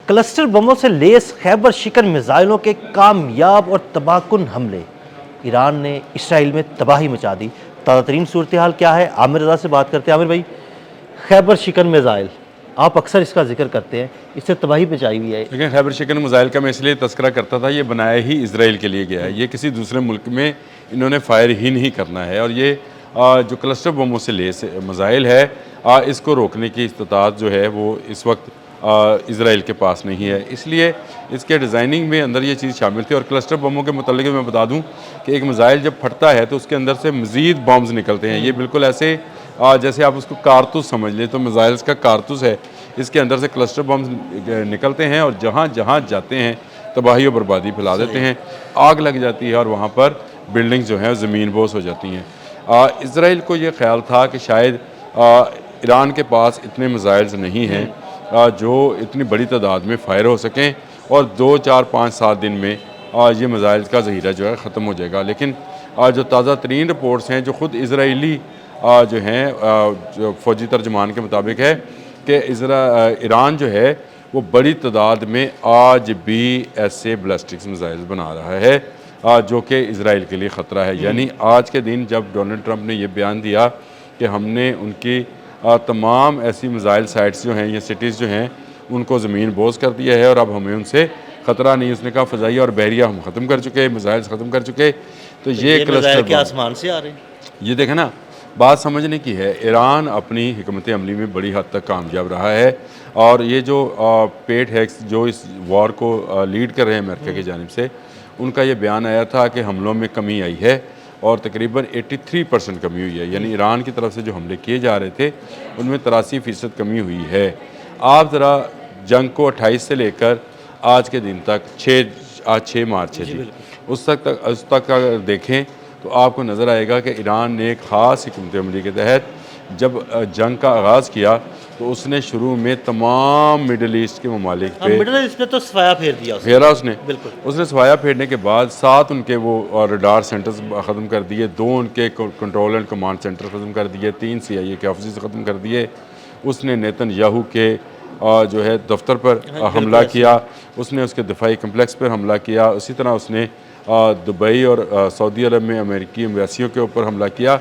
Cluster بموں سے لیس خیبر شکن میزائلوں کے کامیاب اور تباہ کن حملے، ایران نے اسرائیل میں تباہی مچا دی۔ تازہ ترین صورتحال کیا ہے؟ عامر رضا سے بات کرتے ہیں۔ عامر بھائی، خیبر شکن میزائل آپ اکثر اس کا ذکر کرتے ہیں، اس سے تباہی مچائی ہوئی ہے۔ لیکن خیبر شکن میزائل کا میں اس لیے تذکرہ کرتا تھا، یہ بنایا ہی اسرائیل کے لیے گیا ہے، یہ کسی دوسرے ملک میں انہوں نے فائر ہی نہیں کرنا ہے، اور یہ جو کلسٹر بموں سے لیس میزائل ہے، اس کو روکنے کی استطاعت جو ہے وہ اس وقت اسرائیل کے پاس نہیں ہے، اس لیے اس کے ڈیزائننگ میں اندر یہ چیز شامل تھی۔ اور کلسٹر بموں کے متعلق میں بتا دوں کہ ایک میزائل جب پھٹتا ہے تو اس کے اندر سے مزید بمز نکلتے ہیں، یہ بالکل ایسے جیسے آپ اس کو کارتوس سمجھ لیں، تو میزائلز کا کارتوس ہے، اس کے اندر سے کلسٹر بمز نکلتے ہیں اور جہاں جہاں جاتے ہیں تباہی و بربادی پھیلا دیتے ہیں، آگ لگ جاتی ہے اور وہاں پر بلڈنگز جو ہیں زمین بوس ہو جاتی ہیں۔ اسرائیل کو یہ خیال تھا کہ شاید ایران کے پاس اتنے میزائلز نہیں ہیں جو اتنی بڑی تعداد میں فائر ہو سکیں، اور 2 4 5 7 دن میں یہ میزائلز کا ذخیرہ جو ہے ختم ہو جائے گا۔ لیکن جو تازہ ترین رپورٹس ہیں جو خود اسرائیلی جو ہیں جو فوجی ترجمان کے مطابق ہے کہ ایران جو ہے وہ بڑی تعداد میں آج بھی ایسے بیلسٹک میزائلز بنا رہا ہے جو کہ اسرائیل کے لیے خطرہ ہے۔ یعنی آج کے دن جب ڈونلڈ ٹرمپ نے یہ بیان دیا کہ ہم نے ان کی تمام ایسی میزائل سائٹس جو ہیں یا سٹیز جو ہیں ان کو زمین بوس کر دیا ہے، اور اب ہمیں ان سے خطرہ نہیں۔ اس نے کہا فضائیہ اور بحریہ ہم ختم کر چکے، میزائلز ختم کر چکے۔ تو یہ میزائل کے آسمان سے آ رہے ہیں، یہ دیکھیں نا، بات سمجھنے کی ہے۔ ایران اپنی حکمت عملی میں بڑی حد تک کامیاب رہا ہے، اور یہ جو پیٹ ہیگس جو اس وار کو لیڈ کر رہے ہیں امریکہ کی جانب سے، ان کا یہ بیان آیا تھا کہ حملوں میں کمی آئی ہے، اور تقریباً 83% کمی ہوئی ہے، یعنی ایران کی طرف سے جو حملے کیے جا رہے تھے ان میں 83% کمی ہوئی ہے۔ آپ ذرا جنگ کو 28 سے لے کر آج کے دن تک 6 مارچ ہے جی، اس تک اگر دیکھیں تو آپ کو نظر آئے گا کہ ایران نے ایک خاص حکمت عملی کے تحت جب جنگ کا آغاز کیا تو اس نے شروع میں تمام مڈل ایسٹ کے ممالک پہ مڈل ایسٹ نے تو صفایا پھیر دیا، اس نے صفایا پھیرنے کے بعد 7 ان کے وہ ریڈار سینٹرز ختم کر دیے، 2 ان کے کنٹرول اینڈ کمانڈ سینٹر ختم کر دیے، 3 CIA کے آفیسز ختم کر دیے۔ اس نے نیتن یاہو کے جو ہے دفتر پر حملہ کیا، اس نے اس کے دفاعی کمپلیکس پر حملہ کیا، اسی طرح اس نے دبئی اور سعودی عرب میں امریکی ایمبیسیوں کے اوپر حملہ کیا۔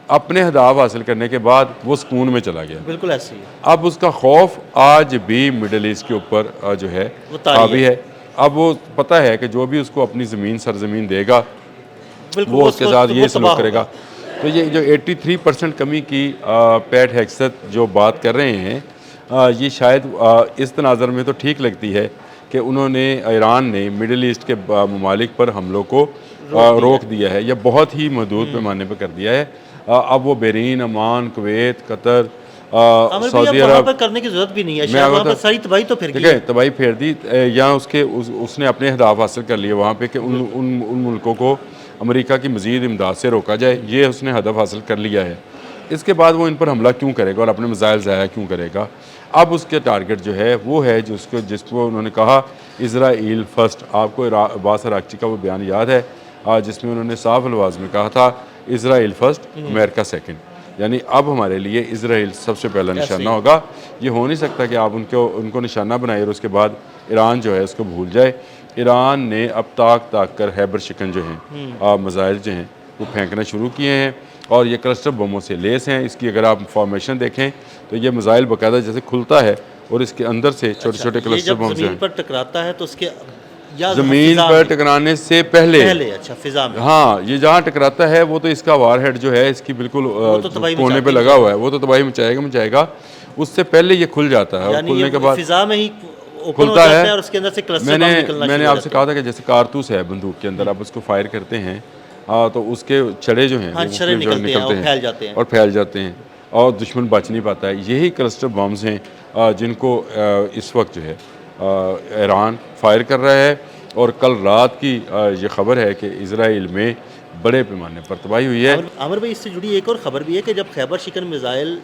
اپنے اہداف حاصل کرنے کے بعد وہ سکون میں چلا گیا، بالکل ایسے ہی۔ اب اس کا خوف آج بھی مڈل ایسٹ کے اوپر جو ہے حاوی ہے۔ اب وہ پتہ ہے کہ جو بھی اس کو اپنی سرزمین دے گا وہ اس کے ساتھ یہ سلوک کرے گا۔ تو یہ جو 83% کمی کی پیٹ ہیگسٹ جو بات کر رہے ہیں، یہ شاید اس تناظر میں تو ٹھیک لگتی ہے کہ انہوں نے ایران نے مڈل ایسٹ کے ممالک پر حملوں کو روک دیا ہے، یا بہت ہی محدود پیمانے پہ کر دیا ہے۔ اب وہ بحرین، عمان، کویت، قطر، سعودی عرب کرنے کی ضرورت بھی نہیں ہے، شاید وہاں پر ساری تباہی تو پھر گئی، تباہی پھیر دی، یا اس نے اپنے اہداف حاصل کر لیے وہاں پہ کہ ان ملکوں کو امریکہ کی مزید امداد سے روکا جائے، یہ اس نے ہدف حاصل کر لیا ہے۔ اس کے بعد وہ ان پر حملہ کیوں کرے گا اور اپنے میزائل ضائع کیوں کرے گا؟ اب اس کے ٹارگٹ جو ہے وہ ہے جس کو انہوں نے کہا اسرائیل فرسٹ۔ آپ کو عباس اراغچی کا وہ بیان یاد ہے جس میں انہوں نے صاف الفاظ میں کہا تھا اسرائیل فرسٹ، امریکہ سیکنڈ، یعنی اب ہمارے لیے اسرائیل سب سے پہلا نشانہ ہوگا۔ یہ ہو نہیں سکتا کہ آپ ان کو نشانہ بنائے اور اس کے بعد ایران جو ہے اس کو بھول جائے۔ ایران نے اب تاک کر خیبر شکن جو ہیں میزائل جو ہیں وہ پھینکنا شروع کیے ہیں، اور یہ کلسٹر بموں سے لیس ہیں۔ اس کی اگر آپ فارمیشن دیکھیں تو یہ میزائل باقاعدہ جیسے کھلتا ہے اور اس کے اندر سے چھوٹے چھوٹے کلسٹر بم زمین پر ٹکراتا ہے تو اس کے زمین پر ٹکرانے سے پہلے فضا میں، ہاں، یہ جہاں ٹکراتا ہے وہ تو اس کا وار ہیڈ جو ہے اس کی بالکل کونے پہ لگا ہوا ہے، وہ تو تباہی مچائے گا۔ اس سے پہلے یہ کھل جاتا ہے، اور کھلنے کے بعد فضا میں ہی کھلتا ہے۔ اور اس کے اندر سے کلسٹر بم نکلنا میں نے آپ سے کہا تھا کہ جیسے کارتوس ہے بندوق کے اندر، آپ اس کو فائر کرتے ہیں تو اس کے چھڑے جو ہیں نکلتے ہیں اور پھیل جاتے ہیں، اور دشمن بچ نہیں پاتا ہے۔ یہی کلسٹر بمز ہیں جن کو اس وقت جو ہے ایران فائر کر رہا ہے، اور کل رات کی یہ خبر ہے کہ اسرائیل میں بڑے پیمانے پر تباہی ہوئی ہے۔ عامر بھائی، اس سے جڑی ایک اور خبر بھی ہے کہ جب خیبر شکن میزائل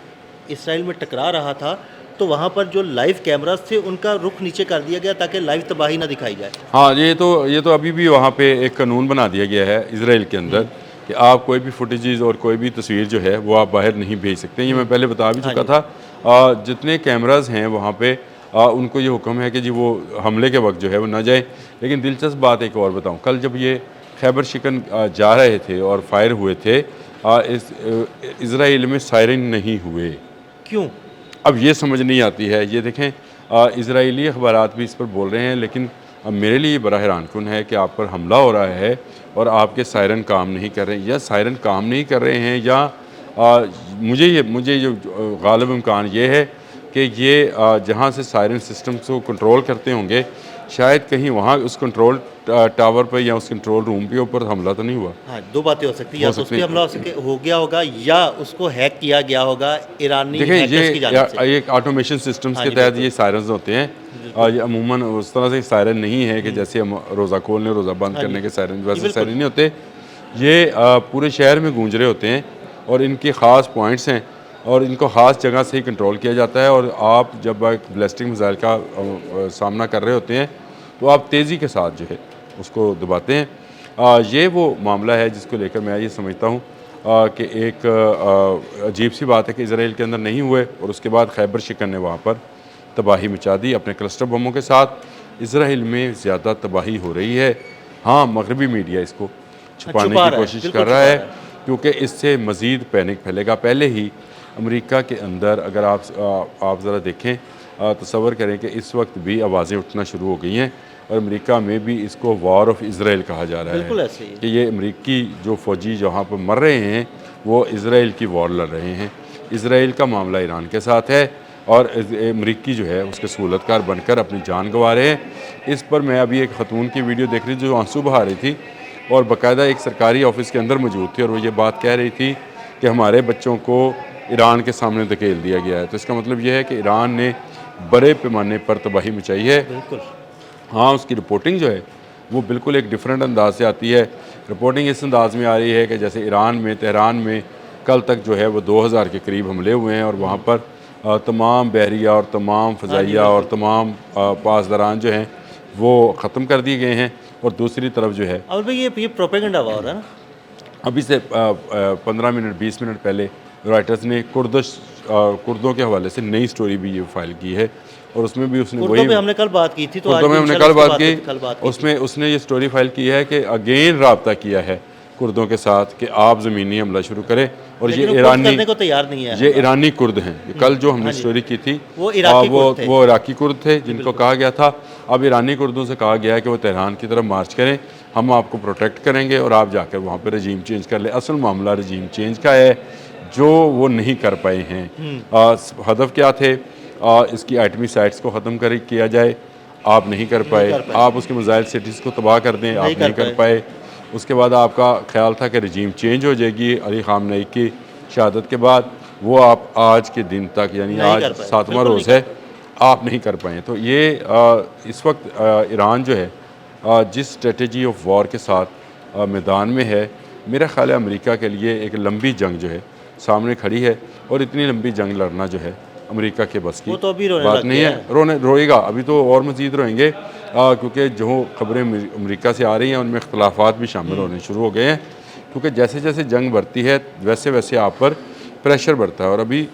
اسرائیل میں ٹکرا رہا تھا تو وہاں پر جو لائیو کیمراز تھے ان کا رخ نیچے کر دیا گیا تاکہ لائیو تباہی نہ دکھائی جائے۔ ہاں، یہ تو ابھی بھی وہاں پہ ایک قانون بنا دیا گیا ہے اسرائیل کے اندر کہ آپ کوئی بھی فوٹیجز اور کوئی بھی تصویر جو ہے وہ آپ باہر نہیں بھیج سکتے۔ یہ میں پہلے بتا بھی چکا تھا۔ جتنے کیمراز ہیں وہاں پہ ان کو یہ حکم ہے کہ جی وہ حملے کے وقت جو ہے وہ نہ جائیں. لیکن دلچسپ بات ایک اور بتاؤں, کل جب یہ خیبر شکن جا رہے تھے اور فائر ہوئے تھے, اسرائیل میں سائرن نہیں ہوئے. کیوں؟ اب یہ سمجھ نہیں آتی ہے. یہ دیکھیں اسرائیلی اخبارات بھی اس پر بول رہے ہیں, لیکن اب میرے لیے بڑا حیران کن ہے کہ آپ پر حملہ ہو رہا ہے اور آپ کے سائرن کام نہیں کر رہے ہیں, یا سائرن کام نہیں کر رہے ہیں, یا مجھے جو غالب امکان یہ ہے کہ یہ جہاں سے سائرن سسٹمز کو کنٹرول کرتے ہوں گے, شاید کہیں وہاں اس کنٹرول ٹاور پہ یا اس کنٹرول روم کے اوپر حملہ تو نہیں ہوا. ہاں, دو باتیں ہو سکتی ہیں, یا تو اس پہ حملہ ہو گیا ہوگا یا اس کو ہیک کیا گیا ہوگا ایرانی ہیکرز کی جانب سے. دیکھیں, یہ آٹومیشن سسٹمز کے تحت یہ سائرنز ہوتے ہیں. یہ عموماً اس طرح سے سائرن نہیں ہے کہ جیسے ہم روزہ کھولنے روزہ بند کرنے کے سائرن, ویسے سائرن نہیں ہوتے. یہ پورے شہر میں گونج رہے ہوتے ہیں اور ان کے خاص پوائنٹس ہیں اور ان کو خاص جگہ سے ہی کنٹرول کیا جاتا ہے. اور آپ جب ایک بیلسٹک میزائل کا سامنا کر رہے ہوتے ہیں تو آپ تیزی کے ساتھ جو ہے اس کو دباتے ہیں. یہ وہ معاملہ ہے جس کو لے کر میں یہ سمجھتا ہوں کہ ایک عجیب سی بات ہے کہ اسرائیل کے اندر نہیں ہوئے, اور اس کے بعد خیبر شکن نے وہاں پر تباہی مچا دی اپنے کلسٹر بموں کے ساتھ. اسرائیل میں زیادہ تباہی ہو رہی ہے. ہاں, مغربی میڈیا اس کو چھپانے کی کوشش کر رہا ہے کیونکہ اس سے مزید پینک پھیلے گا. پہلے ہی امریکہ کے اندر اگر آپ ذرا دیکھیں, تصور کریں کہ اس وقت بھی آوازیں اٹھنا شروع ہو گئی ہیں, اور امریکہ میں بھی اس کو وار آف اسرائیل کہا جا رہا ہے کہ یہ امریکی جو فوجی جہاں پر مر رہے ہیں وہ اسرائیل کی وار لڑ رہے ہیں. اسرائیل کا معاملہ ایران کے ساتھ ہے اور امریکی جو ہے اس کے سہولتکار بن کر اپنی جان گنوا رہے ہیں. اس پر میں ابھی ایک خاتون کی ویڈیو دیکھ رہی جو آنسو بہا رہی تھی اور باقاعدہ ایک سرکاری آفس کے اندر موجود تھی, اور وہ یہ بات کہہ رہی تھی کہ ہمارے بچوں کو ایران کے سامنے دھکیل دیا گیا ہے. تو اس کا مطلب یہ ہے کہ ایران نے بڑے پیمانے پر تباہی مچائی ہے. ہاں, اس کی رپورٹنگ جو ہے وہ بالکل ایک ڈیفرنٹ انداز سے آتی ہے. رپورٹنگ اس انداز میں آ رہی ہے کہ جیسے ایران میں تہران میں کل تک جو ہے وہ 2000 کے قریب حملے ہوئے ہیں, اور وہاں پر تمام بحریہ اور تمام فضائیہ اور تمام پاسداران جو ہیں وہ ختم کر دیے گئے ہیں. اور دوسری طرف جو ہے اور بھئی یہ پروپیگنڈا ہوا رہا ہے نا. ابھی سے 15 منٹ 20 منٹ پہلے رائٹرز نے کردوں کے حوالے سے نئی سٹوری بھی یہ فائل کی ہے, اور اس میں بھی اس نے وہی ہم نے کل بات کی تھی, تو کردوں میں ہم نے کل بات کی, اس نے یہ سٹوری فائل کی ہے کہ اگین رابطہ کیا ہے کردوں کے ساتھ کہ آپ زمینی حملہ شروع کریں. اور یہ ایرانی کو تیار نہیں ہے, یہ ایرانی کرد ہیں. کل جو ہم نے سٹوری کی تھی وہ عراقی کرد تھے جن کو کہا گیا تھا اب ایرانی کردوں سے کہا گیا ہے کہ وہ تہران کی طرف مارچ کریں, ہم آپ کو پروٹیکٹ کریں گے اور آپ جا کر وہاں پہ رجیم چینج کر لیں. اصل معاملہ رجیم چینج کا ہے جو وہ نہیں کر پائے ہیں. ہدف کیا تھے, اس کی ایٹمی سائٹس کو ختم کیا جائے, آپ نہیں کر پائے. آپ اس کے میزائل سٹیز کو تباہ کر دیں, آپ نہیں کر پائے. اس کے بعد آپ کا خیال تھا کہ رجیم چینج ہو جائے گی علی خامنئی کی شہادت کے بعد, وہ آپ آج کے دن تک یعنی آج 7واں روز ہے آپ نہیں کر پائے. تو یہ اس وقت ایران جو ہے جس اسٹریٹجی آف وار کے ساتھ میدان میں ہے, میرا خیال ہے امریکہ کے لیے ایک لمبی جنگ جو ہے سامنے کھڑی ہے, اور اتنی لمبی جنگ لڑنا جو ہے امریکہ کے بس کی بات نہیں ہے. روئے گا, ابھی تو اور مزید روئیں گے, کیونکہ جو خبریں امریکہ سے آ رہی ہیں ان میں اختلافات بھی شامل ہونے شروع ہو گئے ہیں, کیونکہ جیسے جیسے جنگ بڑھتی ہے ویسے ویسے آپ پر پریشر بڑھتا ہے. اور ابھی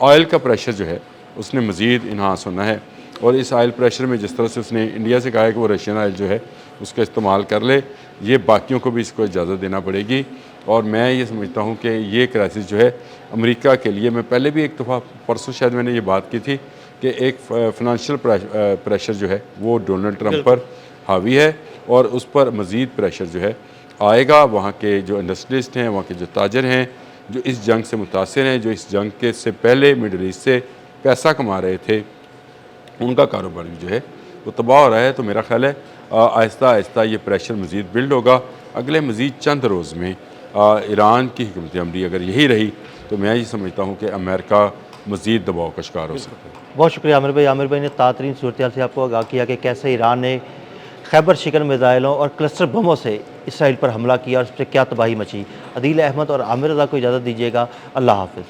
آئل کا پریشر جو ہے اس نے مزید انہانس ہونا ہے, اور اس آئل پریشر میں جس طرح سے اس نے انڈیا سے کہا ہے کہ وہ رشین آئل جو ہے اس کا استعمال کر لے, یہ باقیوں کو بھی اس کو اجازت دینا پڑے گی. اور میں یہ سمجھتا ہوں کہ یہ کرائسس جو ہے امریکہ کے لیے, میں پہلے بھی ایک دفعہ پرسوں شاید میں نے یہ بات کی تھی کہ ایک فنانشل پریشر جو ہے وہ ڈونلڈ ٹرمپ پر حاوی ہے, اور اس پر مزید پریشر جو ہے آئے گا. وہاں کے جو انڈسٹریلسٹ ہیں, وہاں کے جو تاجر ہیں, جو اس جنگ سے متاثر ہیں, جو اس جنگ کے سے پہلے مڈل ایسٹ سے پیسہ کما رہے تھے, ان کا کاروبار بھی جو ہے وہ تباہ ہو رہا ہے. تو میرا خیال ہے آہستہ آہستہ یہ پریشر مزید بلڈ ہوگا. اگلے مزید چند روز میں ایران کی حکمت عملی اگر یہی رہی تو میں یہ سمجھتا ہوں کہ امریکہ مزید دباؤ کا شکار ہو سکتا ہے. بہت شکریہ عامر بھائی. عامر بھائی نے تازہ صورتحال سے آپ کو آگاہ کیا کہ کیسے ایران نے خیبر شکن میزائلوں اور کلسٹر بموں سے اسرائیل پر حملہ کیا اور اس پر کیا تباہی مچی. عدیل احمد اور عامر رضا کو اجازت دیجیے گا. اللہ حافظ.